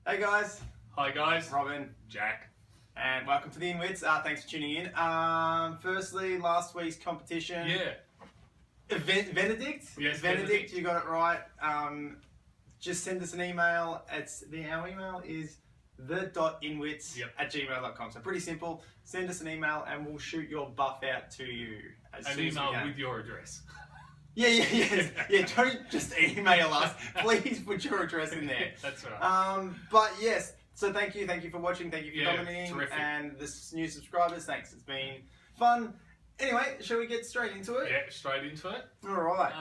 Hey guys, Hi guys, Robin, Jack. and welcome to the Inwits. Thanks for tuning in. Firstly, last week's competition. Yeah. Benedict? Yes, Benedict, you got it right. Just send us an email. Our email is the.inwits@gmail.com. So pretty simple. Send us an email and we'll shoot your buff out to you as An soon as we email can. with your address. Yeah, don't just email us. Please put your address in there. That's right. But yes, so thank you for watching, thank you for commenting, terrific. and the new subscribers, thanks, it's been fun. Anyway, shall we get straight into it? Yeah, straight into it. Alright.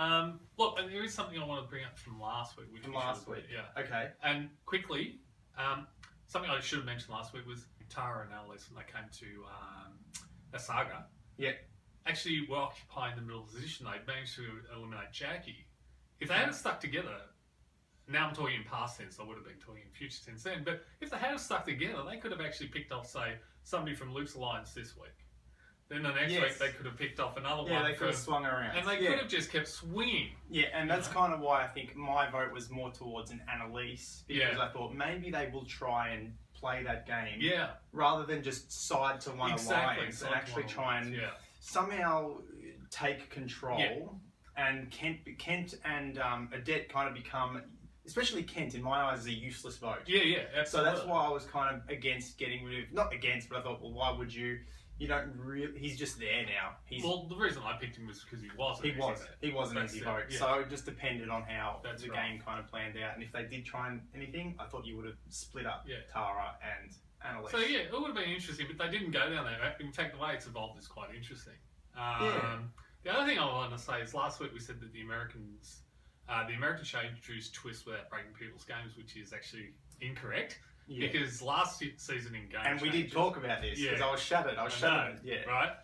Look, and there is something I want to bring up from last week. From last week. Yeah. Okay. And quickly, something I should have mentioned last week was Tara and Anneliese when they came to Asaga. Yeah. Actually were occupying the middle position. They managed to eliminate Jacqui. If they had stuck together, now I'm talking in past tense, I would have been talking in future tense then, but if they had stuck together, they could have actually picked off, say, somebody from Luke's Alliance this week. Then the next week they could have picked off another one. Yeah, they could have swung around. And they could have just kept swinging. Yeah, and that's kind of why I think my vote was more towards an Anneliese, because I thought maybe they will try and play that game. Yeah. Rather than just side to one alliance and actually try and somehow take control. And Kent and Adet kind of become, especially Kent in my eyes, is a useless vote. Yeah, absolutely. So that's why I was kind of against getting rid of, not against, but I thought, well, why would you? You don't really. He's just there now. Well, the reason I picked him was because he was. He was an easy vote. Yeah. So it just depended on how the right. game kind of planned out. And if they did try anything, I thought you would have split up Tara and Anneliese. So yeah, it would have been interesting, but they didn't go down there. In fact, the way it's evolved is quite interesting. The other thing I wanted to say is last week we said that the American show introduced twists without breaking people's games, which is actually incorrect. Yeah. Because last season in Game and we did talk about this because I was shattered. Right.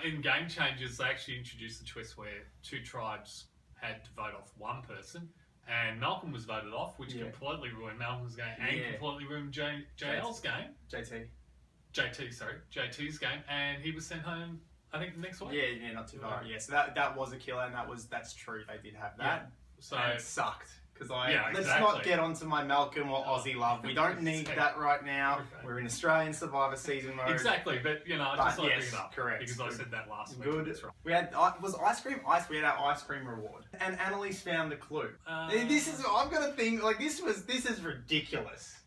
In Game Changers, they actually introduced the twist where two tribes had to vote off one person, and Malcolm was voted off, which completely ruined Malcolm's game and completely ruined JL's game. JT's game, and he was sent home. I think the next week. Yeah, not too far. Yeah, so that was a killer, and that's true. They did have that. Yeah. So and it sucked. Because let's not get onto my Malcolm or Aussie love. We don't need that right now. Okay. We're in Australian Survivor season mode. Exactly, but I just thought I'd bring it up. Correct. Because I said that last week. Good. That's right. We had ice cream. We had our ice cream reward, and Anneliese found the clue. I've got to think like this is ridiculous.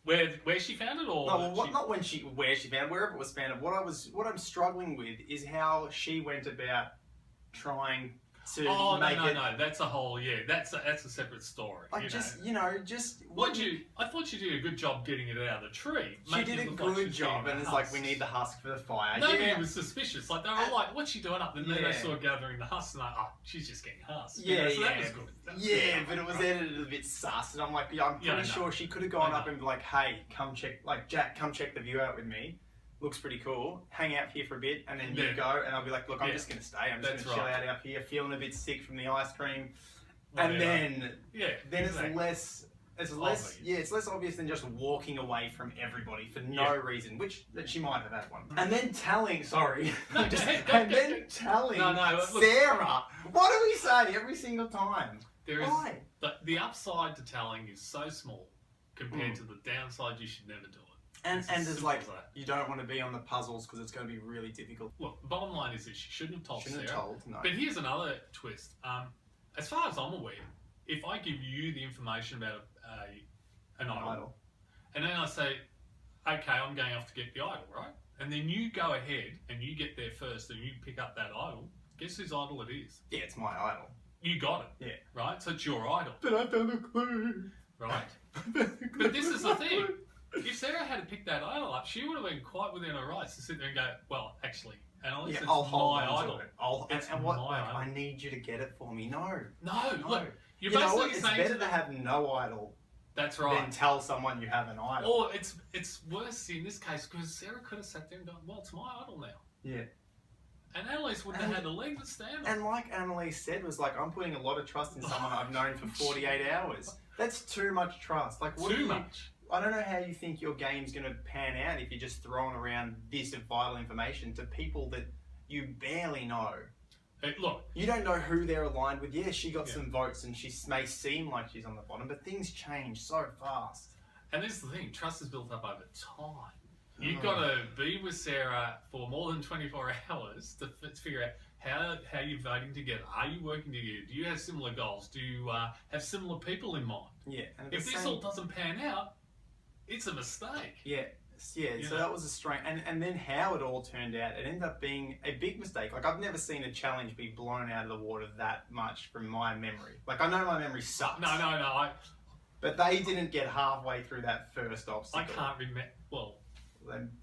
Where she found it, or no? Well, not where she found it. Wherever it was found. What I'm struggling with is how she went about trying to make it. No, that's a whole that's a separate story. Like I thought you did a good job getting it out of the tree. She did a good job, and it's like we need the husk for the fire. Nobody was suspicious. Like they were like, "What's she doing up?" And then they saw her gathering the husks, and like, "Oh, she's just getting husks." So that was good. But it was edited a bit sus, and I'm like, I'm pretty sure she could have gone up and be like, "Hey, come check, like Jack, come check the view out with me. Looks pretty cool. Hang out here for a bit, and then you go." And I'll be like, "Look, I'm just going to stay. I'm just going to chill out here, feeling a bit sick from the ice cream." And then it's less obvious than just walking away from everybody for no reason, which that she might have had one. And then telling, Sarah, what do we say every single time? Why? The upside to telling is so small compared to the downside. You should never do it. And there's like, you don't want to be on the puzzles because it's going to be really difficult. Look, the bottom line is that she shouldn't have told Sarah. No. But here's another twist. As far as I'm aware, if I give you the information about an idol, and then I say, okay, I'm going off to get the idol, right? And then you go ahead and you get there first and you pick up that idol, guess whose idol it is? Yeah, it's my idol. You got it. Yeah. Right? So it's your idol. But I found a clue. Right? But this is the thing. If Sarah had picked that idol up, she would have been quite within her rights to sit there and go, well, actually, Anneliese, it's I'll hold my on idol. To it. I need you to get it for me. No. Look, you're basically saying it's better to have no idol. That's right. Than tell someone you have an idol. Or it's worse in this case because Sarah could have sat there and gone, well, it's my idol now. Yeah. And Anneliese wouldn't have had a leg to stand on. And like Anneliese said, was like, I'm putting a lot of trust in someone I've known for 48 hours. That's too much trust. Like too much. I don't know how you think your game's going to pan out if you're just throwing around this vital information to people that you barely know. Hey, look, you don't know who they're aligned with. Yeah, she got some votes and she may seem like she's on the bottom, but things change so fast. And this is the thing, trust is built up over time. You've got to be with Sarah for more than 24 hours to figure out how you're voting together. Are you working together? Do you have similar goals? Do you have similar people in mind? Yeah. And if this all doesn't pan out, it's a mistake. Yeah. Yeah, so that was a strange, and then how it all turned out, it ended up being a big mistake. Like, I've never seen a challenge be blown out of the water that much from my memory. Like, I know my memory sucks. No. But they didn't get halfway through that first obstacle. I can't remember. Well,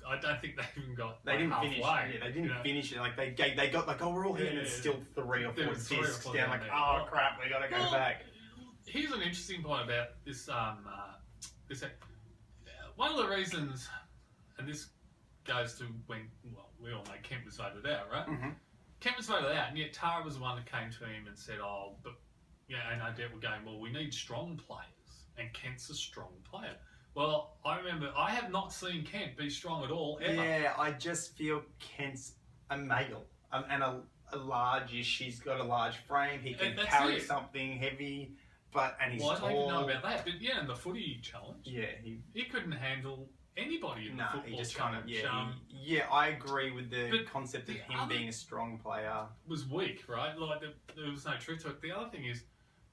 I don't think they even got. They didn't halfway, finish. Yeah, they didn't finish it. Like they got like, oh, we're all here, and it's still 3 or 4 discs down. Like, oh crap, we gotta go back. Here's an interesting point about this. One of the reasons, and this goes to when we all know Kent was voted out, right? Mm-hmm. Kent was voted out, and yet Tara was the one that came to him and said, "Oh, but and Odette were going, well, we need strong players, and Kent's a strong player." Well, I remember I have not seen Kent be strong at all ever. Yeah, I just feel Kent's a male and a large-ish. He's got a large frame. He can carry something heavy, and he's tall. I don't even know about that, but in the footy challenge, he couldn't handle anybody in the football he just challenge. I agree with the concept of him being a strong player. Was weak, right? Like there was no truth to it. The other thing is,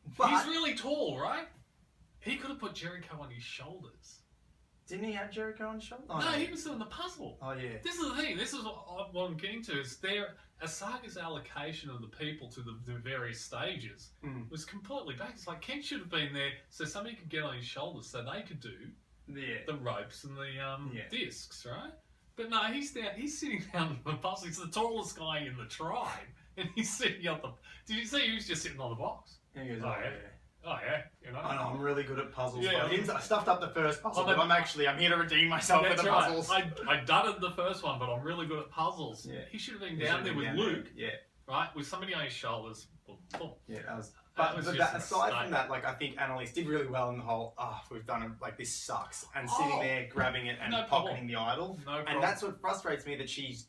he's really tall, right? He could have put Jericho on his shoulders. Didn't he have Jericho on his shoulders? No, he was doing the puzzle. Oh, yeah. This is the thing. This is what I'm getting to. Is Asaga's allocation of the people to the various stages was completely back. It's like Kent should have been there so somebody could get on his shoulders so they could do the ropes and the discs, right? But no, he's sitting down on the puzzle. He's the tallest guy in the tribe, and he's sitting on the... Did you see he was just sitting on the box? Yeah, he was Oh yeah, I know, I'm really good at puzzles. Yeah, I stuffed up the first puzzle, but I'm here to redeem myself with the puzzles. I dudded the first one, but I'm really good at puzzles. Yeah. He should have been down there with Luke. Yeah. Right, with somebody on his shoulders. Boom. Yeah, that was. But aside from that, like, I think Anneliese did really well in the whole. We've done it. Like, this sucks, and sitting there grabbing it and pocketing the idol. No problem. And that's what frustrates me, that she's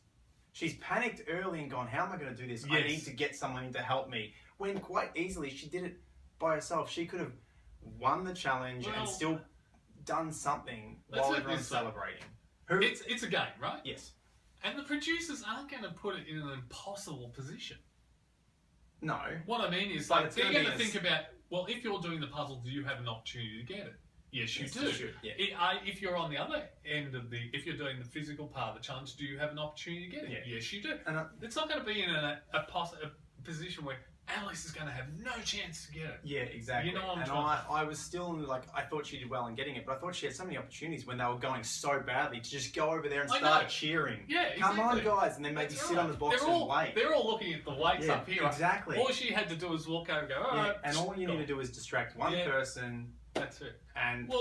panicked early and gone, how am I going to do this? Yes. I need to get someone in to help me. When quite easily she did it by herself. She could have won the challenge and still done something while everyone's celebrating. It's a game, right? Yes. And the producers aren't going to put it in an impossible position. No. What I mean is, like, they're going to think about, well, if you're doing the puzzle, do you have an opportunity to get it? Yes, you do. Yeah. If you're on the other end of if you're doing the physical part of the challenge, do you have an opportunity to get it? Yeah. Yes, you do. And it's not going to be in a position where Anneliese is going to have no chance to get it. Yeah, exactly. You know what I was still like, I thought she did well in getting it, but I thought she had so many opportunities when they were going so badly to just go over there and start cheering. Yeah, exactly. Come on, guys, and then maybe sit on the box and wait. They're all looking at the weights up here. Exactly. All she had to do was walk over and go, all right. And all you need to do is distract one person. That's it. And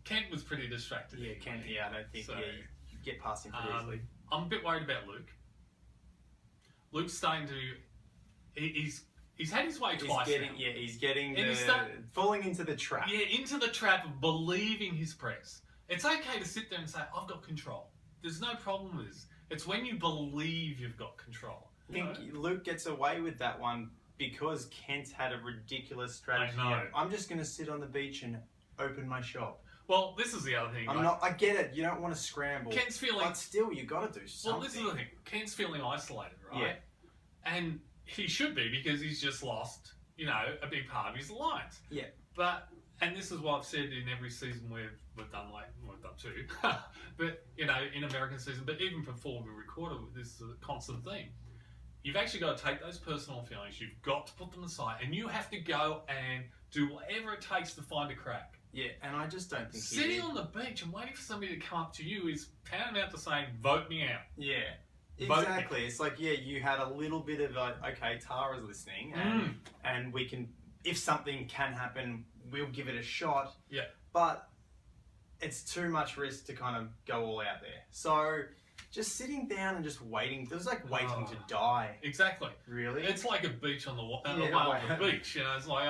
Kent was pretty distracted. Yeah, Kent. Yeah, I don't think you get past him pretty easily. I'm a bit worried about Luke. Luke's starting to. He's had his way twice now. Yeah, he's getting falling into the trap. Yeah, into the trap of believing his press. It's okay to sit there and say, I've got control. There's no problem with this. It's when you believe you've got control. I think Luke gets away with that one because Kent had a ridiculous strategy. I know. I'm just going to sit on the beach and open my shop. Well, this is the other thing. I get it. You don't want to scramble. Kent's feeling... But still, you got to do something. Well, this is the thing. Kent's feeling isolated, right? Yeah. And he should be, because he's just lost, a big part of his alliance. Yeah. And this is what I've said in every season we've done two, but in American season, but even before we recorded, this is a constant theme. You've actually got to take those personal feelings, you've got to put them aside, and you have to go and do whatever it takes to find a crack. Yeah, and I just don't think sitting on the beach and waiting for somebody to come up to you is tantamount to saying, vote me out. Yeah. Exactly. It's like, you had a little bit of okay, Tara's listening, and we can, if something can happen, we'll give it a shot. Yeah. But it's too much risk to kind of go all out there. So just sitting down and just waiting, it was like waiting to die. Exactly. Really? It's like a beach on the beach, It's like,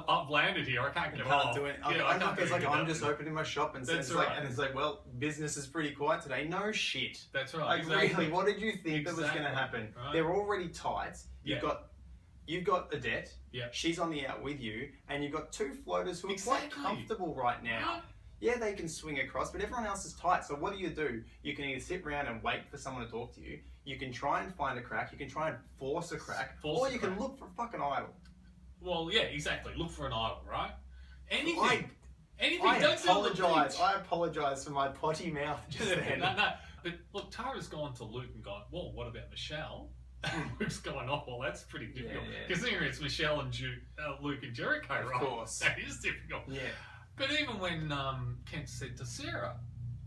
I've landed here, I can't get off. Can't do it. It's like, I'm just opening my shop and it's like, well, business is pretty quiet today. No shit. That's right. Like, exactly. Really, what did you think that was going to happen? Right. They're already tight. You've got Odette. Yeah. She's on the out with you, and you've got two floaters who are quite comfortable right now. Yeah, they can swing across, but everyone else is tight. So what do? You can either sit around and wait for someone to talk to you. You can try and find a crack. You can try and force a crack. Or you can look for a fucking idol. Well, yeah, exactly. Look for an idol, right? Anything. I apologise. I apologise for my potty mouth just then. No. But look, Tara's gone to Luke and gone, well, what about Michelle? Luke's going, oh, well, that's pretty difficult. Considering it's Michelle and Luke and Jericho, right? Of course. That is difficult. Yeah. But even when Kent said to Sarah,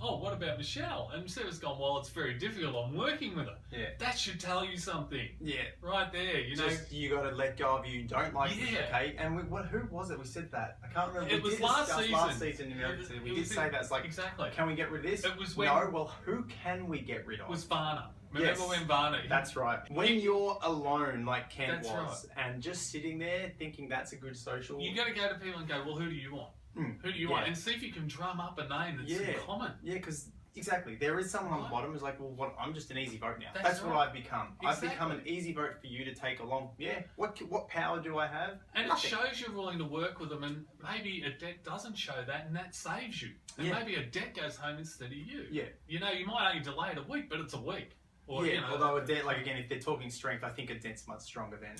oh, what about Michelle? And Sarah's gone, well, it's very difficult. I'm working with her. Yeah. That should tell you something. Yeah. Right there, you know. Just, you got to let go of you don't like this, okay? And who was it? We said that. I can't remember. It was last season in America. We did say that. It's like, exactly. Can we get rid of this? It was when, no, well, who can we get rid of? It was Varna. Remember when Varna... That's right. When you're alone, like Kent was, and just sitting there thinking that's a good social... You got to go to people and go, well, who do you want? Who do you want? And see if you can drum up a name that's common. Yeah, because... Exactly. There is someone on the bottom who's like, well, I'm just an easy vote now. That's what I've become. Exactly. I've become an easy vote for you to take along. Yeah. What power do I have? And Nothing. It shows you're willing to work with them, and maybe a debt doesn't show that, and that saves you. And maybe a debt goes home instead of you. Yeah. You know, you might only delay it a week, but it's a week. Or, you know, although a debt, like again, if they're talking strength, I think a debt's much stronger than.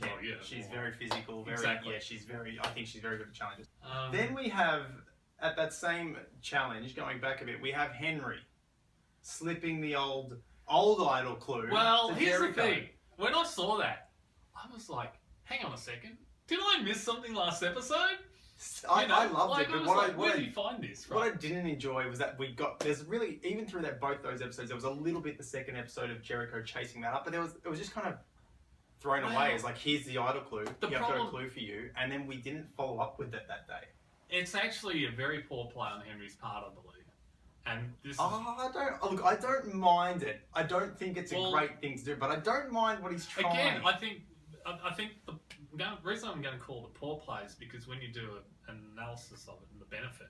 Ken. Oh, yeah. She's very physical. Exactly. Yeah, I think she's very good at challenges. Then we have, at that same challenge, going back a bit, we have Henry. Slipping the old idol clue. Well, to here's Jericho. the thing. When I saw that, I was like, hang on a second. Did I miss something last episode? I loved it, but where did you find this? Right? What I didn't enjoy was that there's really, even through both those episodes, there was a little bit the second episode of Jericho chasing that up, but it was just kind of thrown away as like, here's the idol clue. I've got a clue for you, and then we didn't follow up with it that day. It's actually a very poor play on Henry's part, I believe. And this I don't mind it. I don't think it's a great thing to do, but I don't mind what he's trying. Again, I think the reason I'm going to call it poor play is because when you do an analysis of it and the benefit,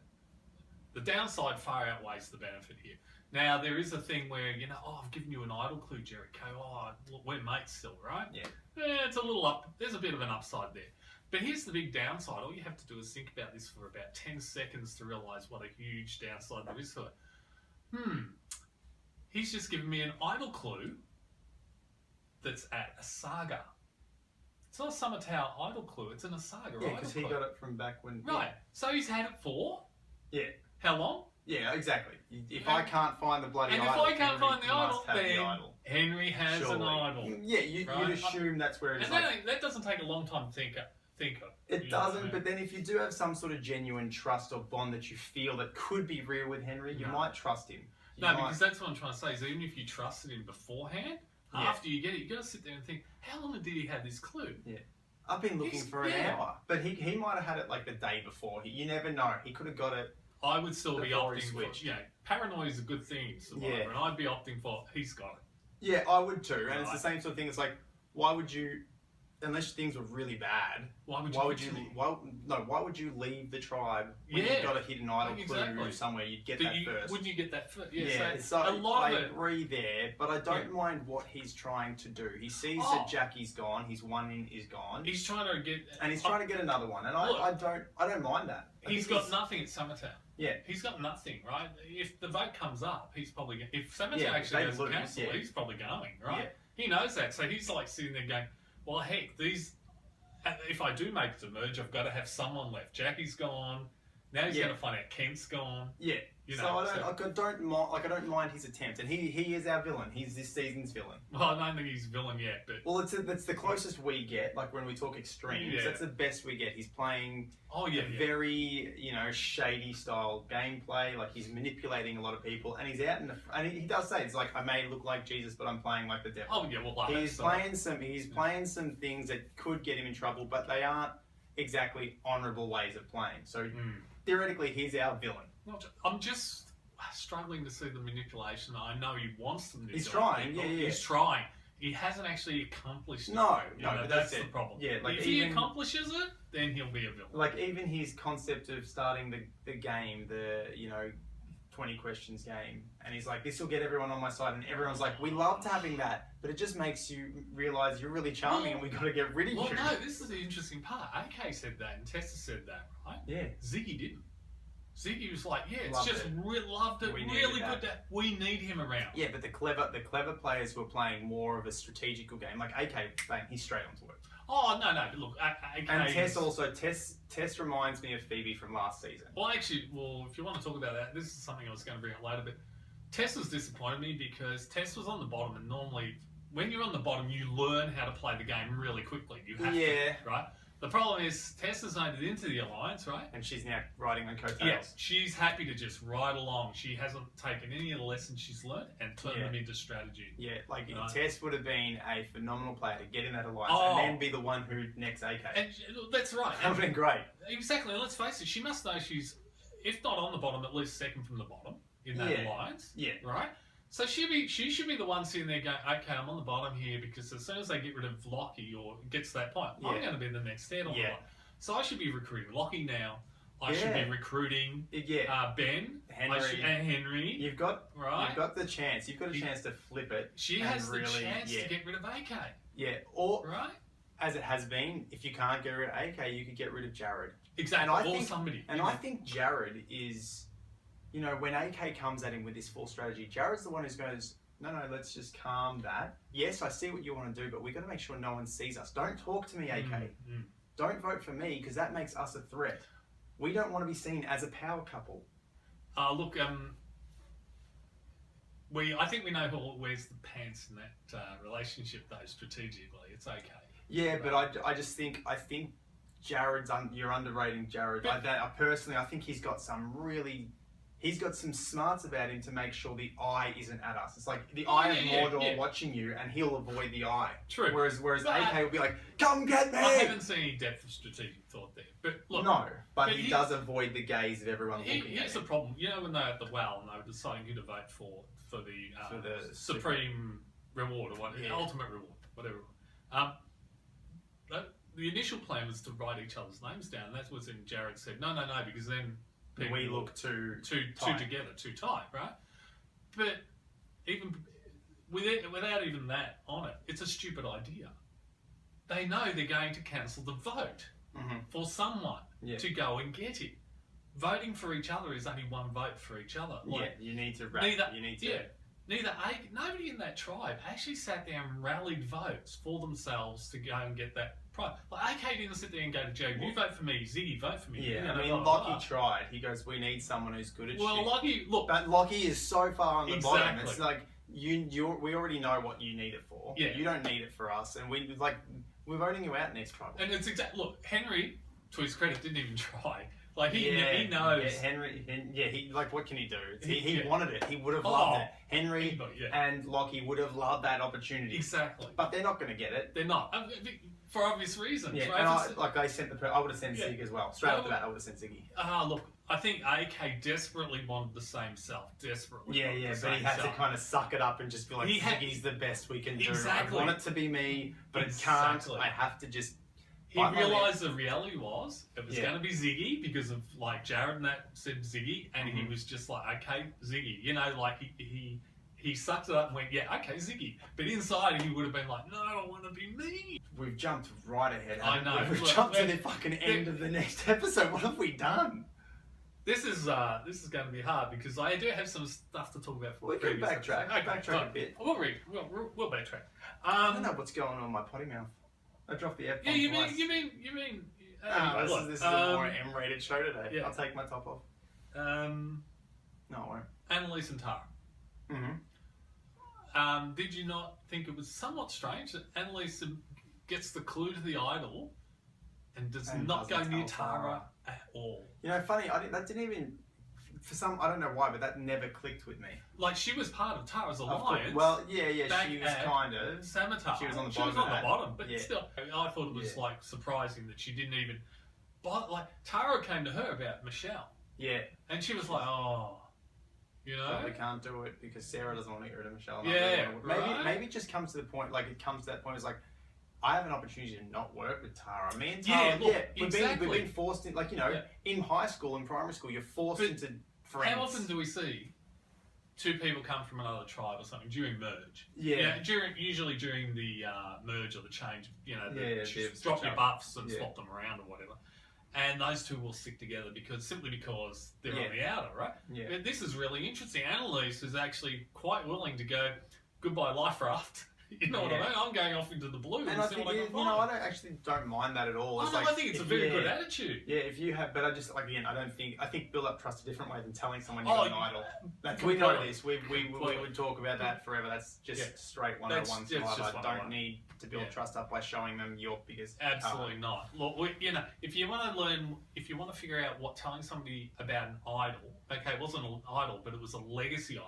the downside far outweighs the benefit here. Now, there is a thing where, you know, I've given you an idol clue, Jericho. Oh, look, we're mates still, right? Yeah. It's a little up. There's a bit of an upside there. But here's the big downside. All you have to do is think about this for about 10 seconds to realise what a huge downside there is to it. He's just given me an idol clue that's at a saga. It's not a Summer Tower idol clue, it's an Asaga. Yeah, because he got it from back when... Right, so he's had it for? Yeah. How long? Yeah, exactly. If I can't find the bloody idol... And if I can't find the idol, then Henry has an idol. Yeah, you'd assume that's where it's and that doesn't take a long time to think of. It doesn't, but then if you do have some sort of genuine trust or bond that you feel that could be real with Henry, you might trust him. Because that's what I'm trying to say, is even if you trusted him beforehand, after you get it, you've got to sit there and think, how long did he have this clue? Yeah. I've been looking for an hour. But he might have had it like the day before. You never know. He could have got it. I would still be opting for, paranoia is a good thing in Survivor, and I'd be opting for, he's got it. Yeah, I would too. And it's the same sort of thing. It's like, why would you... Unless things were really bad, why would you leave the tribe when you've got a hidden idol clue somewhere? You'd get that first. Wouldn't you get that first? Yeah, so I agree there, but I don't mind what he's trying to do. He sees that Jacqui's gone, his one in is gone. He's trying to get... And he's trying to get another one, and I don't mind that. He's got nothing at Summertown. Yeah. He's got nothing, right? If the vote comes up, he's probably going... If Summertown actually has a council, he's probably going, right? Yeah. He knows that, so he's like sitting there going... Well, heck, if I do make it to merge, I've got to have someone left. Jacqui's gone. Now he's going to find out Kent's gone. Yeah. I don't mind his attempt, and he is our villain. He's this season's villain. Well, I don't think he's villain yet, but it's the closest we get. Like when we talk extremes, that's the best we get. He's playing very shady style gameplay. Like he's manipulating a lot of people, and he's out in and he does say it's like I may look like Jesus, but I'm playing like the devil. Oh yeah, well he's playing some things that could get him in trouble, but they aren't exactly honourable ways of playing. So theoretically, he's our villain. I'm just struggling to see the manipulation. I know he wants to manipulate. He's trying, He's trying. He hasn't actually accomplished it. No, but that's the problem. Yeah, like if he accomplishes it, then he'll be a villain. Like even his concept of starting the game, 20 questions game, and he's like, this will get everyone on my side, and everyone's like, we loved having that, but it just makes you realise you're really charming and we got to get rid of you. Well, no, this is the interesting part. AK said that, and Tessa said that, right? Yeah. Ziggy didn't. Ziggy was like, yeah, it's Loved just it. Loved it. We needed Really that. good. We need him around. Yeah, but the clever players were playing more of a strategical game. Like AK, bang, he's straight onto it. Oh no, but look, AK And Tess reminds me of Phoebe from last season. Well, actually, if you want to talk about that, this is something I was going to bring up later. But Tess has disappointed me because Tess was on the bottom, and normally when you're on the bottom, you learn how to play the game really quickly. You have to, right? The problem is Tess has made it into the alliance, right? And she's now riding on coattails. Yeah, she's happy to just ride along. She hasn't taken any of the lessons she's learned and turned them into strategy. Yeah, like right? Tess would have been a phenomenal player to get in that alliance and then be the one who next AK. And that's right. That would have been great. Exactly. And let's face it, she must know she's, if not on the bottom, at least second from the bottom in that alliance. Yeah. Right? So she should be the one sitting there going, okay, I'm on the bottom here because as soon as they get rid of Locki or it gets to that point, I'm going to be the next stand on the line. So I should be recruiting Locki now. I should be recruiting Ben, Henry. You've got the chance. You've got a chance to flip it. She has the chance to get rid of AK. Yeah, or as it has been, if you can't get rid of AK, you could get rid of Jared. Exactly. Somebody. And I think Jared is. You know, when AK comes at him with this full strategy, Jared's the one who goes, no, let's just calm that. Yes, I see what you want to do, but we've got to make sure no one sees us. Don't talk to me, AK. Don't vote for me, because that makes us a threat. We don't want to be seen as a power couple. Look, I think we know who wears the pants in that relationship, though, strategically. It's okay. Yeah, but I think Jared's, you're underrating Jared. Personally, I think he's got some smarts about him to make sure the eye isn't at us. It's like the eye of Mordor watching you, and he'll avoid the eye. True. Whereas AK will be like, "Come get me!" I haven't seen any depth of strategic thought there. But look, no, but he does avoid the gaze of everyone looking at him. Here's the problem. You know when they're at the well and they were deciding who to vote for the supreme reward or whatever, ultimate reward, whatever. The initial plan was to write each other's names down. That was when Jared said, no, because then we look too together, too tight, right? But even without even that on it, it's a stupid idea. They know they're going to cancel the vote for someone to go and get it. Voting for each other is only one vote for each other. You need to. Nobody in that tribe actually sat down and rallied votes for themselves to go and get that prize. Like AK didn't sit there and go to Joe, you vote for me, Ziggy, vote for me. Yeah, I mean, Locki tried. He goes, we need someone who's good at shit. Well, Locki, look. But Locki is so far on the bottom. It's like, we already know what you need it for. Yeah. You don't need it for us. And we're voting you out next tribe. And it's look, Henry, to his credit, didn't even try. Like, he knows. Yeah, Henry, what can he do? He wanted it. He would have loved it. Henry and Locki would have loved that opportunity. Exactly. But they're not going to get it. They're not. For obvious reasons. Yeah, right? and I would have sent Ziggy as well. Straight after that, I would have sent Ziggy. Look, I think AK desperately wanted the same self. Desperately. Yeah, but he had to kind of suck it up and just be like, Ziggy's the best we can do. Exactly. I want it to be me, but it can't. I have to just... He realised the reality was it was going to be Ziggy because of Jared and that said Ziggy, and he was just like, okay, Ziggy. You know, he sucked it up and went, yeah, okay, Ziggy. But inside he would have been like, no, I want to be me. We've jumped right ahead. I know. We've jumped to the fucking end of the next episode. What have we done? This is going to be hard because I do have some stuff to talk about. We can backtrack. Backtrack a bit. We'll backtrack. I don't know what's going on in my potty mouth. I dropped the F bomb. Yeah, you mean. This is a more M-rated show today. Yeah. I'll take my top off. No, I won't. Anneliese and Tara. Did you not think it was somewhat strange that Anneliese gets the clue to the idol and does not go near Tara at all? You know, funny. That didn't even. I don't know why, but that never clicked with me. Like, she was part of Tara's alliance. Well, yeah, she was kind of. Samatara. She was on the bottom. But still, I thought it was surprising that she didn't even. But Tara came to her about Michelle. Yeah. And she was like, oh, you know. They can't do it because Sarah doesn't want to get rid of Michelle. Maybe it just comes to the point. It comes to that point. It's like, I have an opportunity to not work with Tara. Me and Tara, we've been forced in, in high school and primary school, you're forced into friends. How often do we see two people come from another tribe or something during merge? Yeah. Usually during the merge or the change, drop switch your up. buffs and swap them around or whatever. and those two will stick together simply because they're on the outer, right? Yeah. But this is really interesting. Anneliese is actually quite willing to go, goodbye life raft. You know what I mean? I'm going off into the blue and I see think, what I can find. I don't mind that at all. It's I think it's a very good attitude. Yeah, if you have, but I just, again, I think build up trust a different way than telling someone you're an idol. We know this. We would talk about that forever. That's just straight 101 survival. I don't need to build trust up by showing them your biggest. Absolutely not. Look, if you want to learn, if you want to figure out what telling somebody about an idol, okay, it wasn't an idol, but it was a legacy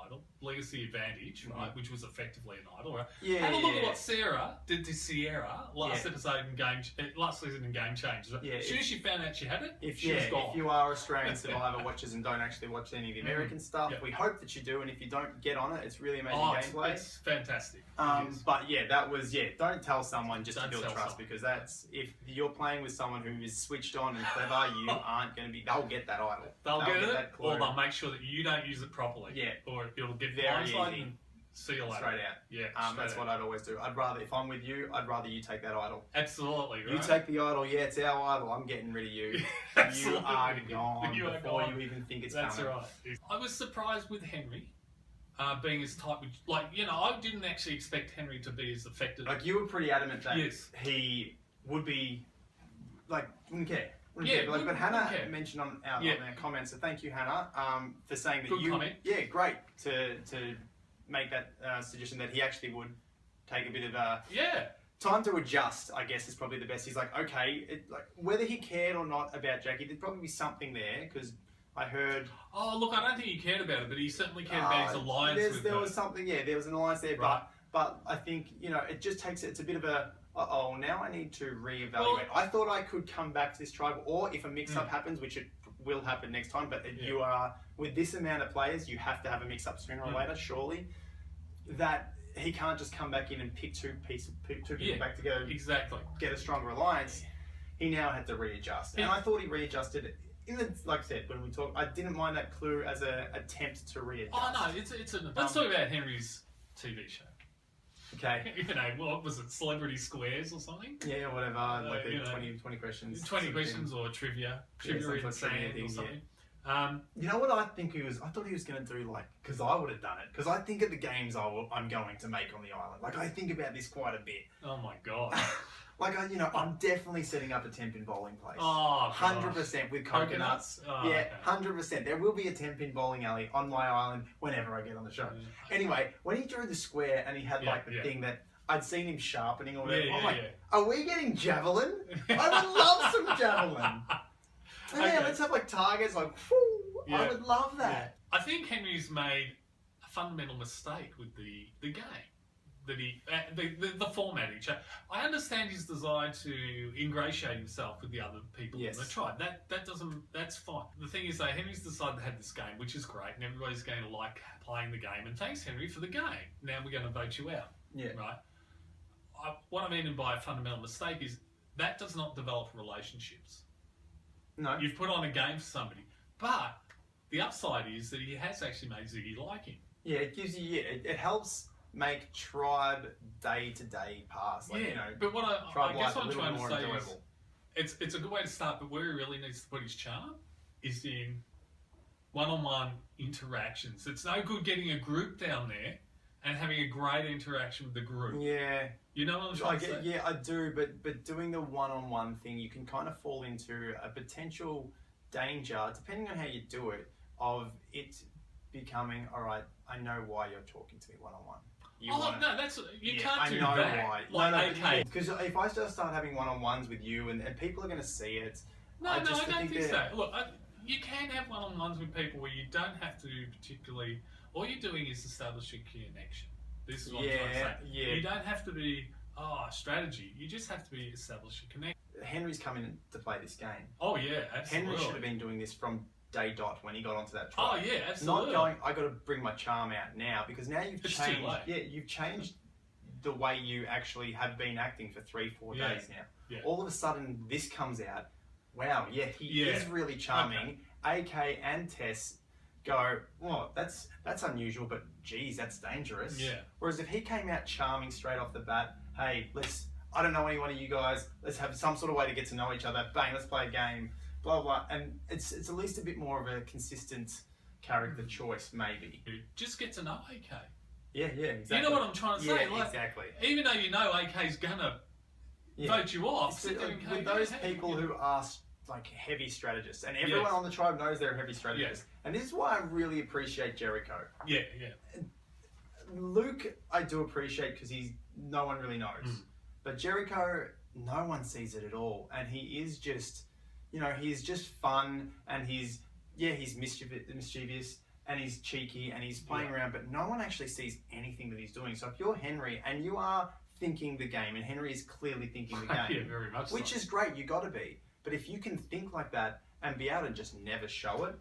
advantage, right, which was effectively an idol, right? Yeah. Have a look at what Sarah did to Sierra last season in Game Changers. Right? As soon as she found out she had it, she was gone. If you are Australian Survivor watchers and don't actually watch any of the American stuff, we hope that you do. And if you don't, get on it. It's really amazing gameplay. It's fantastic. But that was don't tell someone just to build trust because that's if you're playing with someone who is switched on and clever, you aren't going to be. They'll get that idol. They'll get it, or they'll make sure that you don't use it properly. Yeah, or it'll get very easy. See you later. Straight out. Yeah, that's what I'd always do. I'd rather, if I'm with you, I'd rather you take that idol. Absolutely, right? You take the idol, it's our idol, I'm getting rid of you. You are gone before you even think it's coming. That's right. I was surprised with Henry being as tight with, I didn't actually expect Henry to be as affected. You were pretty adamant that he would be, wouldn't care. But Hannah mentioned on our comments, so thank you, Hannah, for saying that Good comment. Yeah, great to make that suggestion that he actually would take a bit of time to adjust. I guess is probably the best. He's like, okay, whether he cared or not about Jacqui, there'd probably be something there because I heard. Oh, look, I don't think he cared about it, but he certainly cared about his alliance with there was something. Yeah, there was an alliance there, right. but I think it just takes it's a bit of a. Now I need to reevaluate. Well, I thought I could come back to this tribe, or if a mix-up happens, which it will happen next time, but you are, with this amount of players, you have to have a mix-up sooner or later, surely, that he can't just come back in and pick two people back together, get a stronger alliance. He now had to readjust. And I thought he readjusted, like I said, when we talked, I didn't mind that clue as an attempt to readjust. Oh no, let's talk about Henry's TV show. Okay. What was it, Celebrity Squares or something? Yeah, whatever. 20 questions. 20 questions or trivia. Trivia in sand or something. You know what I think he was? I thought he was going to do because I would have done it. Because I think of the games I'm going to make on the island. I think about this quite a bit. Oh my God. I'm definitely setting up a temp-in bowling place. Oh, 100% with coconuts. Oh, yeah, 100%. There will be a temp-in bowling alley on my island whenever I get on the show. Anyway, when he drew the square and he had the thing that I'd seen him sharpening or whatever, I'm like, are we getting javelin? I would love some javelin. Yeah, let's have targets. I would love that. I think Henry's made a fundamental mistake with the game. The format. I understand his desire to ingratiate himself with the other people in the tribe. That's fine. The thing is, though, Henry's decided to have this game, which is great, and everybody's going to like playing the game. And thanks, Henry, for the game. Now we're going to vote you out. Yeah. Right. What I mean by a fundamental mistake is that does not develop relationships. No. You've put on a game for somebody, but the upside is that he has actually made Ziggy like him. Yeah, it gives you. It helps make tribe day-to-day pass. But what I guess what I'm trying to say is it's a good way to start, but where he really needs to put his charm is in one-on-one interactions. It's no good getting a group down there and having a great interaction with the group. Yeah. You know what I'm trying to say? Yeah, I do, but doing the one-on-one thing, you can kind of fall into a potential danger, depending on how you do it, of it becoming, all right, I know why you're talking to me one-on-one. You can't do that. I know why. Because if I just start having one-on-ones with you and people are going to see it... I don't think so. Look, you can have one-on-ones with people where you don't have to particularly... All you're doing is establishing a connection. This is what I'm trying to say. Yeah. You don't have to be, strategy. You just have to be establishing a connection. Henry's come in to play this game. Oh, yeah, absolutely. Henry should have been doing this from day dot when he got onto that trial. Oh yeah, absolutely. Not going, I got to bring my charm out now because now you've changed. Yeah, you've changed the way you actually have been acting for 3-4 days now. Yeah. All of a sudden, this comes out. Wow, he is really charming. AK and Tess go, well, that's unusual, but geez, that's dangerous. Yeah. Whereas if he came out charming straight off the bat, hey, I don't know any one of you guys. Let's have some sort of way to get to know each other. Bang, let's play a game. blah blah, and it's at least a bit more of a consistent character choice, maybe. Just get to know AK. Yeah, exactly. You know what I'm trying to say? Yeah, exactly. Even though you know AK's gonna vote you off, with those people who are like heavy strategists, and everyone on the tribe knows they're heavy strategists, and this is why I really appreciate Jericho. Yeah. Luke, I do appreciate because no one really knows, but Jericho, no one sees it at all, and he is just, he's just fun, and he's mischievous, and he's cheeky, and he's playing around, but no one actually sees anything that he's doing. So if you're Henry and you are thinking the game, and Henry is clearly thinking the game, very much which is great, you got to be. But if you can think like that and be able to just never show it,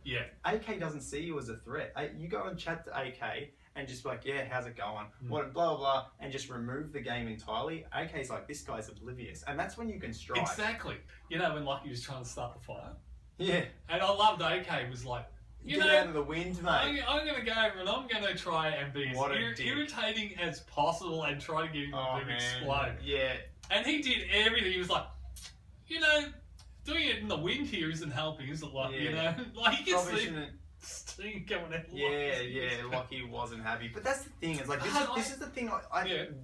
AK doesn't see you as a threat. You go and chat to AK and just be like, how's it going? What, blah, blah, blah, and just remove the game entirely. AK's like, this guy's oblivious. And that's when you can strike. Exactly. When Locki was trying to start the fire. Yeah. And I loved AK was like, Get out of the wind, mate. I'm going to go over and I'm going to try and be as irritating as possible and try to get him to explode. Yeah. And he did everything. He was like, doing it in the wind here isn't helping, is it? Like, like you can see steam coming out. Locki wasn't happy. But that's the thing. It's like, this is the thing.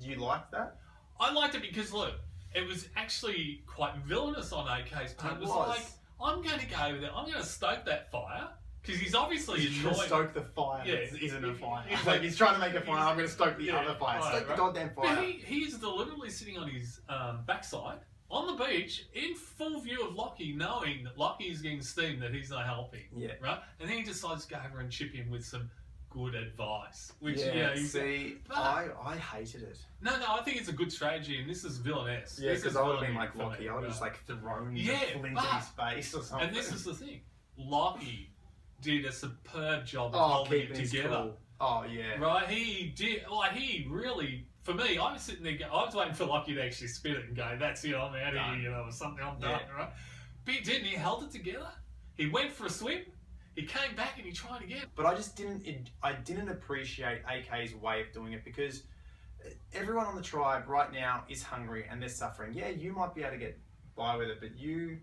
You like that? I liked it because, look, it was actually quite villainous on AK's part. It was like, I'm going to go over there. I'm going to stoke that fire. Because he's obviously annoyed. Stoke the fire isn't a fire. Like, he's trying to make a fire, I'm going to stoke the other fire. Stoke the goddamn fire. But he's deliberately sitting on his backside on the beach in full view of Locki, knowing that Locki is getting steam, that he's not helping. Yeah. Right? And then he decides to go over and chip him with some good advice. Which, I hated it. No, I think it's a good strategy, and this is villainous. Yeah, because I would have been like Locki. I would have just like thrown the flint in his face or something. And this is the thing. Locki did a superb job of holding it together. Cool. Oh yeah. Right? He did. Like, he really, for me, I was sitting there, I was waiting for Locki to actually spit it and go, that's it, I'm out of here, or something, I'm done, right? But he didn't. He held it together. He went for a swim. He came back and he tried again. But I just didn't appreciate AK's way of doing it, because everyone on the tribe right now is hungry and they're suffering. Yeah, you might be able to get by with it, but you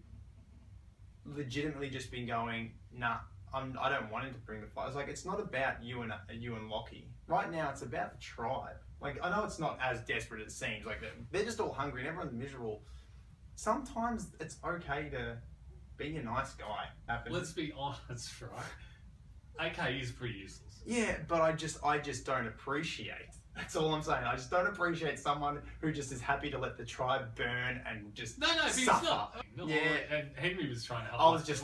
legitimately just been going, nah, I don't want him to bring the fire. It's like, it's not about you and Locki. Right now, it's about the tribe. Like, I know it's not as desperate as it seems. Like, they're just all hungry and everyone's miserable. Sometimes it's okay to be a nice guy. Let's be honest, right? AK is pretty useless. Yeah, but I just don't appreciate. That's all I'm saying. I just don't appreciate someone who just is happy to let the tribe burn and just suffer. He's not. And Henry was trying to help. I was just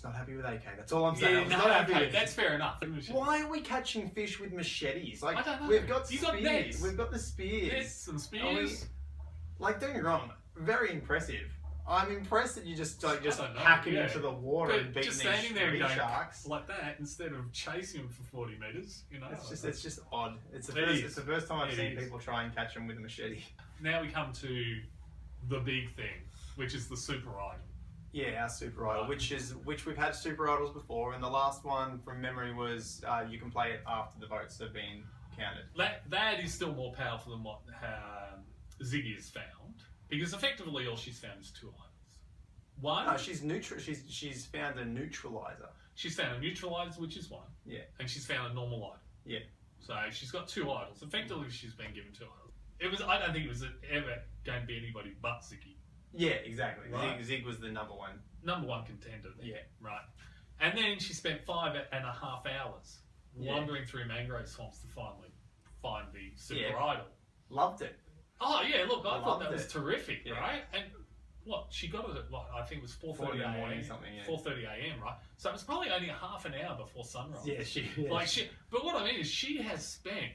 not happy with AK. That's all I'm saying. Yeah, not happy. Okay, that's fair enough. Why are we catching fish with machetes? Like, I don't know. We've got spears. We've got the spears. Nets and spears. Like, don't get me wrong, very impressive. I'm impressed that you just hacking into the water and beating these standing there and going sharks like that instead of chasing them for 40 meters. It's just odd. It's the first time I've seen people try and catch them with a machete. Now we come to the big thing, which is the super idol. Yeah, our super idol, which we've had super idols before, and the last one from memory was you can play it after the votes have been counted. That is still more powerful than what Ziggy has found. Because effectively all she's found is two items. One... No, she's found a neutralizer. She's found a neutralizer, which is one. Yeah. And she's found a normal idol. Yeah. So she's got two idols. Effectively, she's been given two idols. I don't think it was ever going to be anybody but Ziggy. Yeah, exactly. Right? Zig was the number one. Number one contender. Then. Yeah. Right. And then she spent 5.5 hours wandering through mangrove swamps to finally find the super idol. Loved it. Oh yeah, look, I thought that was terrific, right? And what, she got it at I think it was 4:30 in the a.m. morning, something, 4:30 a.m. right? So it was probably only half an hour before sunrise. Yeah, but what I mean is she has spent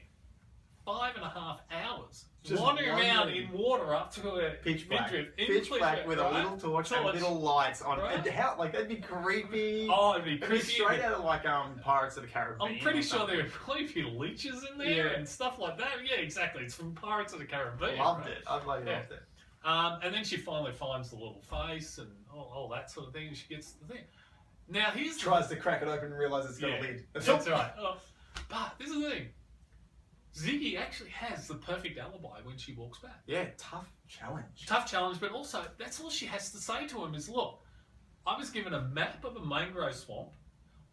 5.5 hours just wandering around in water up to a pitch black with a little torch and little lights on. Right? And how, like, that'd be creepy. Oh, it'd be creepy. Straight out of like Pirates of the Caribbean. I'm pretty sure there would probably be leeches in there and stuff like that. Yeah, exactly. It's from Pirates of the Caribbean. Loved it. I loved it. And then she finally finds the little face and all that sort of thing, and she gets the thing. Now here's tries to crack it open and realises it's got a lid. That's right. But this is the thing. Ziggy actually has the perfect alibi when she walks back. Yeah, tough challenge. Tough challenge, but also that's all she has to say to him is, look, I was given a map of a mangrove swamp.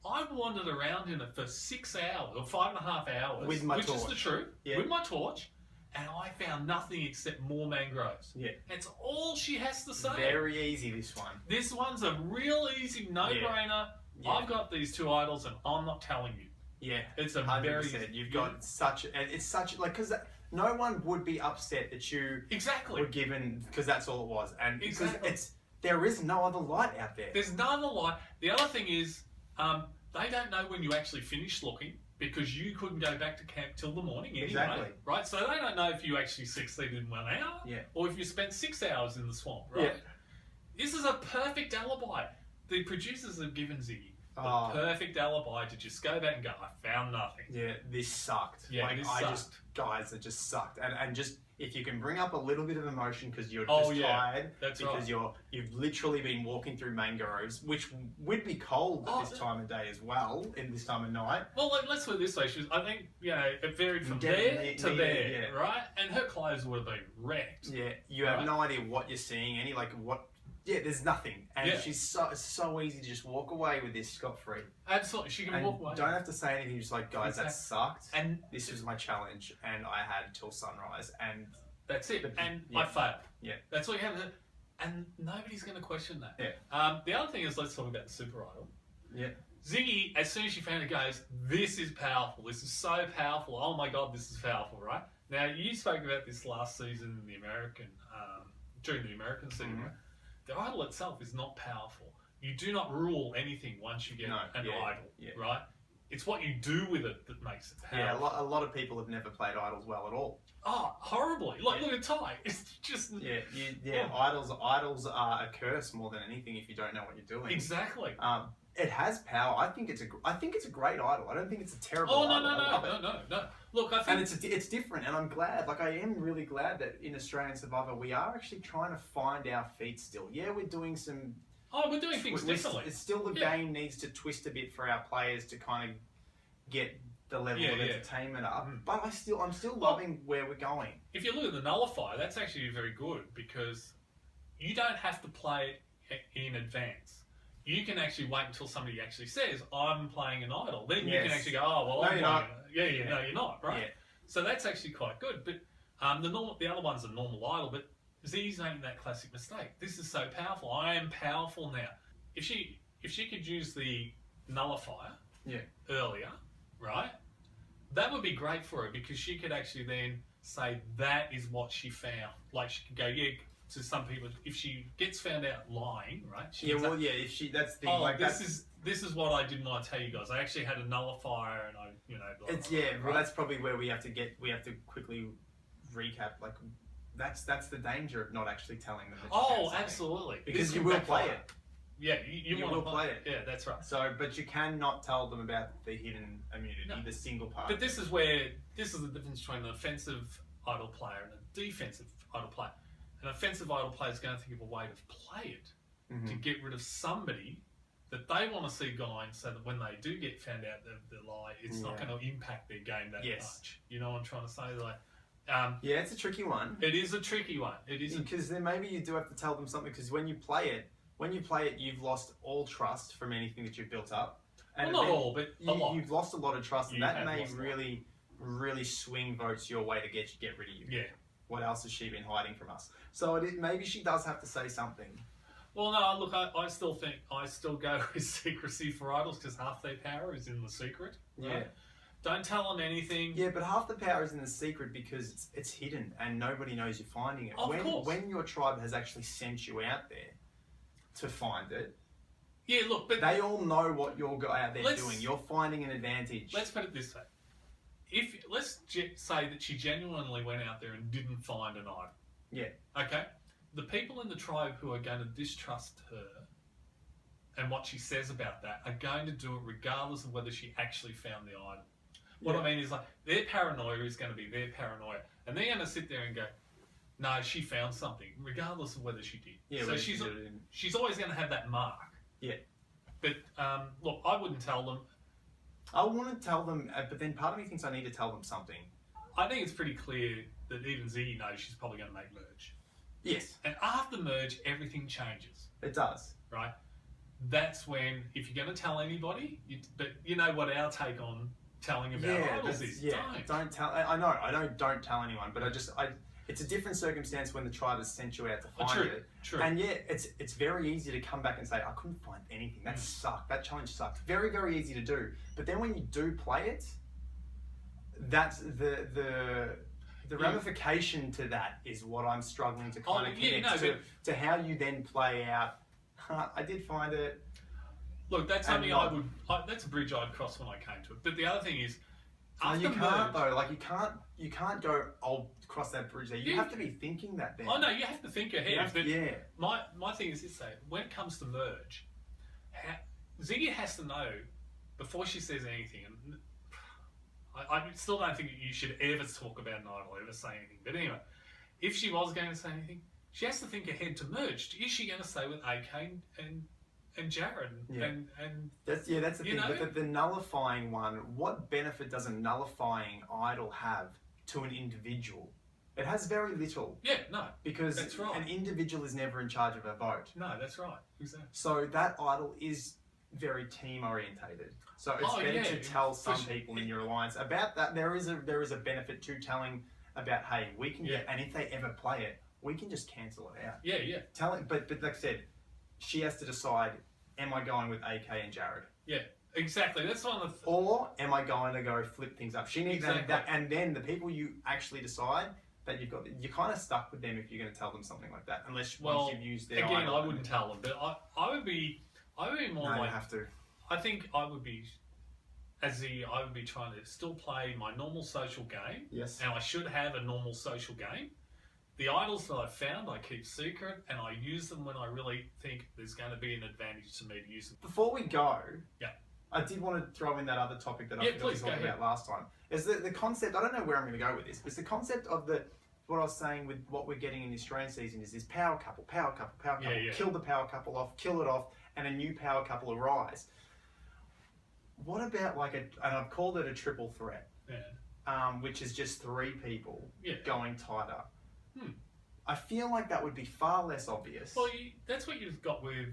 I wandered around in it for 6 hours, or 5.5 hours. With my which torch. is the truth. Yeah. With my torch. And I found nothing except more mangroves. Yeah. That's all she has to say. Very easy, this one. This one's a real easy no-brainer. Yeah. I've got these 2 idols and I'm not telling you. Yeah. It's a 100%. very... You've got such... And it's such... Like, because no one would be upset that you... Exactly. Were given... Because that's all it was. And exactly. Because there is no other light out there. There's no other light. The other thing is, they don't know when you actually finish looking, because you couldn't go back to camp till the morning anyway. Exactly. Right? So they don't know if you actually succeeded in 1 hour, or if you spent 6 hours in the swamp, right? Yeah. This is a perfect alibi. The producers have given Ziggy the perfect alibi to just go back and go, I found nothing. Yeah, this sucked. Yeah, like, this sucked. Guys, it just sucked. And just, if you can bring up a little bit of emotion because you're just tired, that's because right. you've literally been walking through mangroves, which would be cold at this time of day as well, in this time of night. Well, let's put it this way. I think, it varied from there to there, right? And her clothes would have been wrecked. Yeah, you have no idea what you're seeing, Yeah, there's nothing. And she's so easy to just walk away with this scot-free. Absolutely, she can walk away. Don't have to say anything, just like, guys, that sucked. And this was my challenge, and I had till sunrise, and... That's it, and I failed. Yeah. That's all you have to... And nobody's going to question that. Yeah. The other thing is, let's talk about the super idol. Yeah. Ziggy, as soon as she found it, goes, this is powerful. This is so powerful. Oh my God, this is powerful, right? Now, you spoke about this last season in the American... during the American season, right? The idol itself is not powerful. You do not rule anything once you get an idol, right? It's what you do with it that makes it powerful. Yeah, a lot of people have never played idols well at all. Oh, horribly! Like, look at Ty. It's just Idols are a curse more than anything if you don't know what you're doing. Exactly. It has power. I think it's a great idol. I don't think it's a terrible idol. No. Look, I think... And it's different, and I'm glad. Like, I am really glad that in Australian Survivor we are actually trying to find our feet still. Yeah, we're doing some... Oh, we're doing things differently. It's still the game needs to twist a bit for our players to kind of get the level of entertainment up. But I'm still loving where we're going. If you look at the nullifier, that's actually very good because you don't have to play it in advance. You can actually wait until somebody actually says, I'm playing an idol. Then you can actually go, oh, well, no, I'm you're playing not. No, you're not, right? Yeah. So that's actually quite good. But the other one's a normal idol, but Z's making that classic mistake. This is so powerful. I am powerful now. If she could use the nullifier earlier, right, that would be great for her because she could actually then say that is what she found. Like she could go, to some people, if she gets found out lying, right? If she, that's the this is what I didn't want to tell you guys. I actually had a nullifier, and I, that's probably where we have to quickly recap. Like, that's the danger of not actually telling them. That absolutely, because you will play it. Yeah, you will play it. Yeah, that's right. So, but you cannot tell them about the hidden immunity, the single part. But this is the difference between an offensive idol player and a defensive idol player. An offensive idol player is going to think of a way to play it to get rid of somebody that they want to see going, so that when they do get found out the lie, it's not going to impact their game that much. You know what I'm trying to say? Like, it's a tricky one. It is a tricky one. It is because then maybe you do have to tell them something. Because when you play it, you've lost all trust from anything that you've built up. And not all, but a lot. You've lost a lot of trust, and that may really swing votes your way to get rid of you. Yeah. What else has she been hiding from us? So maybe she does have to say something. Well, no, look, I still go with secrecy for idols because half their power is in the secret. Right? Yeah. Don't tell them anything. Yeah, but half the power is in the secret because it's hidden and nobody knows you're finding it. Of course. When your tribe has actually sent you out there to find it, yeah, look, but they all know what you're out there doing. You're finding an advantage. Let's put it this way. Let's say that she genuinely went out there and didn't find an idol. Yeah. Okay? The people in the tribe who are going to distrust her and what she says about that are going to do it regardless of whether she actually found the idol. What I mean is, like, their paranoia is going to be their paranoia. And they're going to sit there and go, no, she found something, regardless of whether she did. Yeah, so she's always going to have that mark. Yeah. But, look, I wouldn't tell them. I want to tell them, but then part of me thinks I need to tell them something. I think it's pretty clear that even Ziggy knows she's probably going to make merge. Yes. And after merge, everything changes. It does. Right? that's when, if you're going to tell anybody, but you know what our take on telling about idols is. Don't tell. I know. Don't tell anyone. But it's a different circumstance when the tribe has sent you out to find it. True. And yeah, it's very easy to come back and say, I couldn't find anything. That sucked. That challenge sucked. Very, very easy to do. But then when you do play it, that's the ramification to that is what I'm struggling to kind of connect to how you then play out. I did find it. Look, that's something that's a bridge I'd cross when I came to it. But the other thing is, you can't though. Like you can't go. I'll cross that bridge there. You have to be thinking that then. Oh no, you have to think ahead. My thing is this: when it comes to merge, Ziggy has to know before she says anything. And I still don't think you should ever talk about an idol, ever say anything. But anyway, if she was going to say anything, she has to think ahead to merge. Is she going to stay with AK and Jared? And that's the thing. But the nullifying one, what benefit does a nullifying idol have to an individual? It has very little. Yeah, no. Because that's right. An individual is never in charge of a vote. No, that's right. Exactly. So that idol is very team orientated. So it's better to tell some people in your alliance about that. There is a benefit to telling about, hey, we can get, and if they ever play it, we can just cancel it out. Yeah. Telling, but like I said, she has to decide: am I going with AK and Jared? Yeah, exactly. That's one of the. Or am I going to go flip things up? She needs that, and then the people you actually decide that you're kind of stuck with them if you're going to tell them something like that, unless once you've used their. Again, I wouldn't tell them, but I would be more like. You have to. I think I would be trying to still play my normal social game. Yes. And I should have a normal social game. The idols that I've found, I keep secret, and I use them when I really think there's going to be an advantage to me to use them. Before we go, I did want to throw in that other topic that I forgot to talk about last time. Is the concept, I don't know where I'm going to go with this, but it's the concept of what I was saying with what we're getting in the Australian season is this power couple. Kill the power couple off, kill it off, and a new power couple arise. What about and I've called it a triple threat, which is just three people going tighter. I feel like that would be far less obvious. Well, that's what you've got with,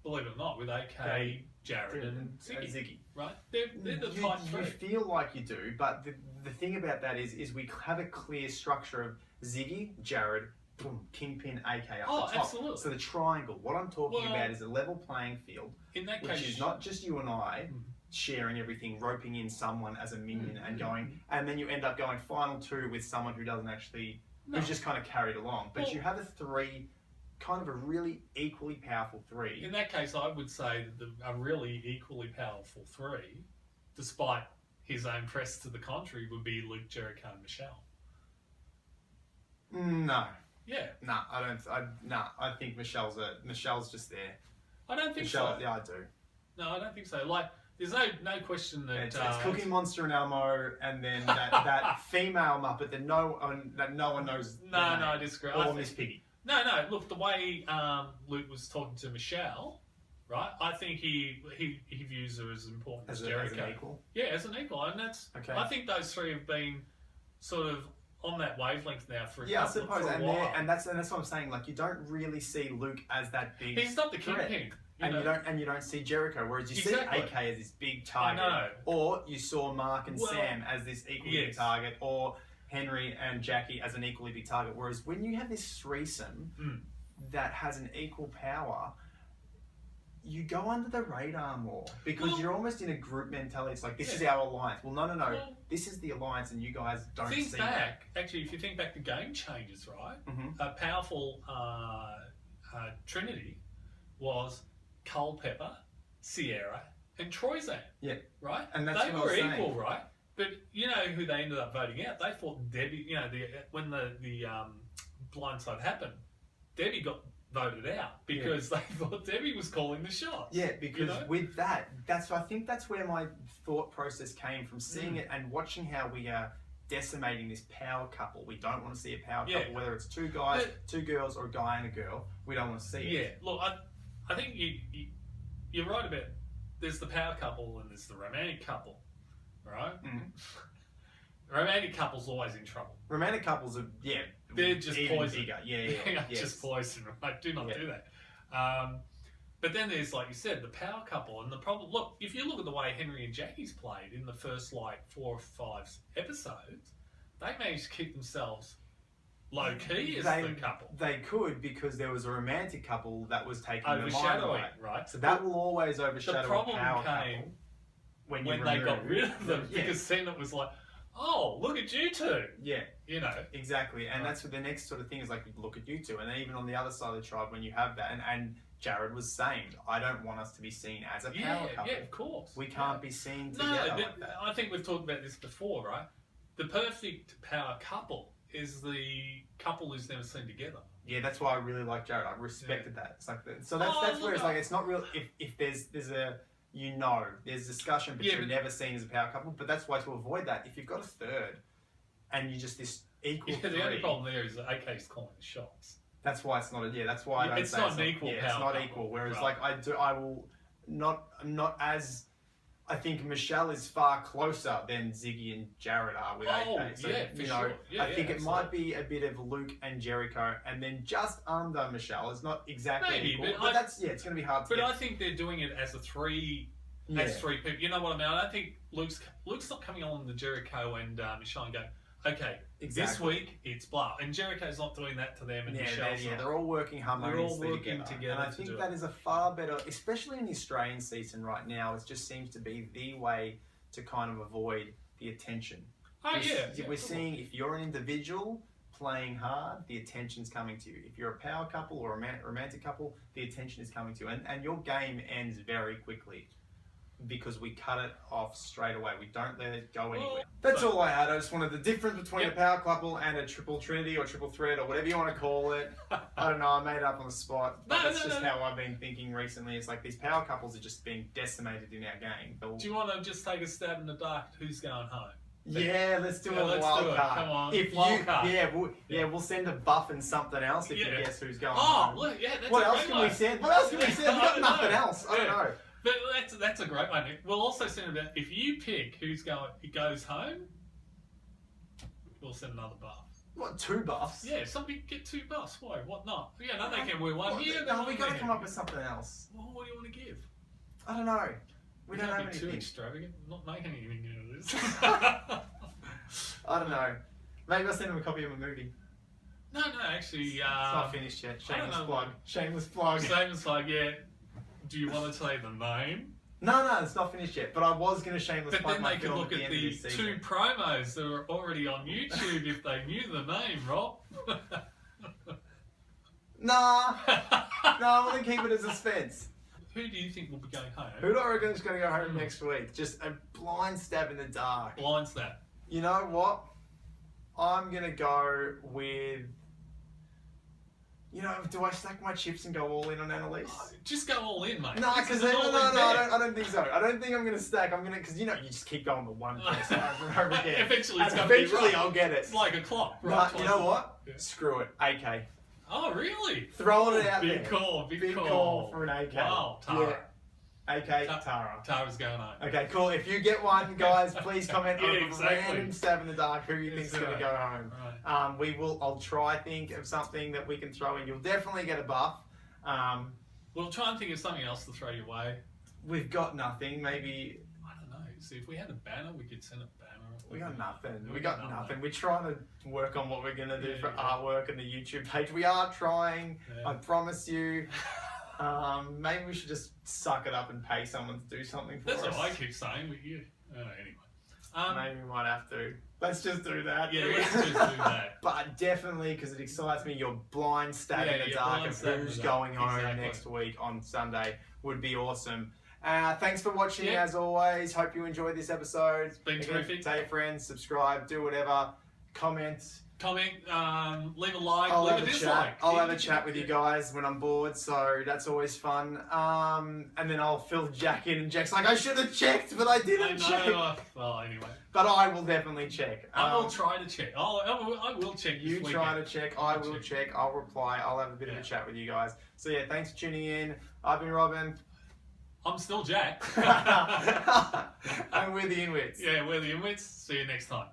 believe it or not, with AK, Jared and Ziggy, right? They're the tight three. You feel like you do, but the thing about that is we have a clear structure of Ziggy, Jared, boom, Kingpin, AK up the top. Absolutely. So the triangle. What I'm talking about is a level playing field, in that which case, is not just you and I. Sharing everything, roping in someone as a minion and going, and then you end up going final two with someone who doesn't actually, who's just kind of carried along. But you have a really equally powerful three. In that case, I would say that a really equally powerful three, despite his own press to the contrary, would be Luke, Jericho, and Michelle. No. Yeah. No, I don't. I think Michelle's just there. I don't think Michelle, so. Yeah, I do. No, I don't think so. Like, there's no question that it's Cookie Monster and Elmo, and then that female Muppet that no one knows. No, I disagree. Or Miss Piggy. No. Look, the way Luke was talking to Michelle, right? I think he views her as important as Jericho. As an equal. Yeah, as an equal, and that's. Okay. I think those three have been sort of on that wavelength now for a while. I suppose, and that's what I'm saying. Like, you don't really see Luke as that big. He's not the kingpin. You don't see Jericho, whereas you see AK as this big target. I know. Or you saw Mark and Sam as this equally big target, or Henry and Jacqui as an equally big target. Whereas when you have this threesome that has an equal power, you go under the radar more because you're almost in a group mentality. It's like, this is our alliance. Well, no. Well, this is the alliance, and you guys don't see that. Actually, if you think back to Game Changers, right? A powerful trinity was Culpepper, Sierra, and Troyzan. Yeah. Right? And that's they what were I was equal, saying. right? But you know who they ended up voting out? They thought Debbie, when the blindside happened, Debbie got voted out because they thought Debbie was calling the shots. Yeah, because with that, I think that's where my thought process came from, seeing it and watching how we are decimating this power couple. We don't want to see a power couple, whether it's two guys, two girls, or a guy and a girl. We don't want to see it. Yeah, look, I think you're right about there's the power couple and there's the romantic couple, right? Romantic couple's always in trouble. Romantic couples are, they're just poison. Bigger. Yeah. Just poison, right? Do not do that. But then there's, like you said, the power couple. And the problem... Look, if you look at the way Henry and Jacqui's played in the first, 4 or 5 episodes, they managed to keep themselves low-key as the couple. They could, because there was a romantic couple that was taking the overshadowing, limelight. Right? So that will always overshadow the problem a power came couple when they got rid of them. Because then it was like, oh, look at you two. Yeah. You know. Exactly. And that's what the next sort of thing is, like, look at you two. And then even on the other side of the tribe, when you have that, and Jared was saying, I don't want us to be seen as a power couple. Yeah, of course. We can't be seen together like that. I think we've talked about this before, right? The perfect power couple is the couple who's never seen together. Yeah, that's why I really like Jared. I respected that. It's like so that's where it's like, it's not real. If there's a there's discussion, but you're never seen as a power couple. But that's why, to avoid that, if you've got a third and you just this equal three, the only problem there is that AK's calling the shots. That's why it's not that's why I don't it's say not it's an equal power it's not couple, equal. Whereas right. I will not as. I think Michelle is far closer than Ziggy and Jared are with AK. So, sure. Yeah, I think it might be a bit of Luke and Jericho, and then just under Michelle. It's not exactly equal, but that's it's going to be hard to But I think they're doing it as three people. You know what I mean? I don't think Luke's not coming on the Jericho and Michelle and going, okay, this week it's blah. And Jericho's not doing that to them, and Michelle's not. They're all working harmoniously together. And I think that is a far better, especially in the Australian season right now, it just seems to be the way to kind of avoid the attention. We're seeing, if you're an individual playing hard, the attention's coming to you. If you're a power couple or a romantic couple, the attention is coming to you. And your game ends very quickly, because we cut it off straight away. We don't let it go anywhere. That's all I had. I just wanted the difference between a power couple and a triple trinity or triple threat or whatever you want to call it. I don't know. I made it up on the spot. But that's just how I've been thinking recently. It's like these power couples are just being decimated in our game. Do you want to just take a stab in the dark? Who's going home? Yeah, let's do a wild card. Come on, wild card. We'll send a buff and something else if you guess who's going home. Look, that's what else can we send? What else can we send? We've got nothing else. I don't know. But that's a great one. We'll also send about, if you pick who goes home, we'll send another buff. What, 2 buffs? Yeah, somebody get 2 buffs. Why? What not? Yeah, no, they can wear one here. No, we got to come up with something else. Well, what do you want to give? I don't know. We don't have anything. Too extravagant. I'm not making anything out of this. I don't know. Maybe I'll send them a copy of a movie. No, actually, it's not finished yet. Shameless plug. Shameless plug. Yeah. Do you want to say the name? No, it's not finished yet. But I was going to shameless plug my film at the end of this season. But then they could look at the 2 promos that are already on YouTube if they knew the name, Rob. Nah, I want to keep it as suspense. Who do you think will be going home? Who do I reckon is going to go home next week? Just a blind stab in the dark. Blind stab. You know what? I'm going to go with... do I stack my chips and go all in on Anneliese? Just go all in, mate. No, because I don't think so. I don't think I'm going to stack. I'm going to, because you just keep going with one person over and over again. Eventually, I'll get it. It's like a clock. Right? You know what? Yeah. Screw it. AK. Oh, really? Throwing it out there. Big call for an AK. Wow, Tara. Yeah. AK, Tara. Tara's going home. Okay, cool. If you get one, guys, please comment on a random stab in the dark who you think's going to go home. Right. I'll try think of something that we can throw in. You'll definitely get a buff. We'll try and think of something else to throw your way. We've got nothing. Maybe... I don't know. See, if we had a banner, we could send a banner. We got nothing. We got nothing. We're trying to work on what we're going to do for artwork and the YouTube page. We are trying. Yeah. I promise you. Maybe we should just suck it up and pay someone to do something for us. That's what I keep saying, but you... anyway. Maybe we might have to. Let's just do that. Yeah, let's just do that. But definitely, because it excites me, your blind stab in the dark of who's going home next week on Sunday would be awesome. Thanks for watching, as always. Hope you enjoyed this episode. It's been terrific. Tell your friends, subscribe, do whatever. Comment, leave a like, leave a dislike. I'll have a chat with you guys when I'm bored, so that's always fun. And then I'll fill Jack in, and Jack's like, I should have checked, but I didn't check. Well, anyway. But I will definitely check. I will try to check. I will check. You try to check, I will check, I'll reply, I'll have a bit of a chat with you guys. So yeah, thanks for tuning in. I've been Robin. I'm still Jack. And we're the Inwits. Yeah, we're the Inwits. See you next time.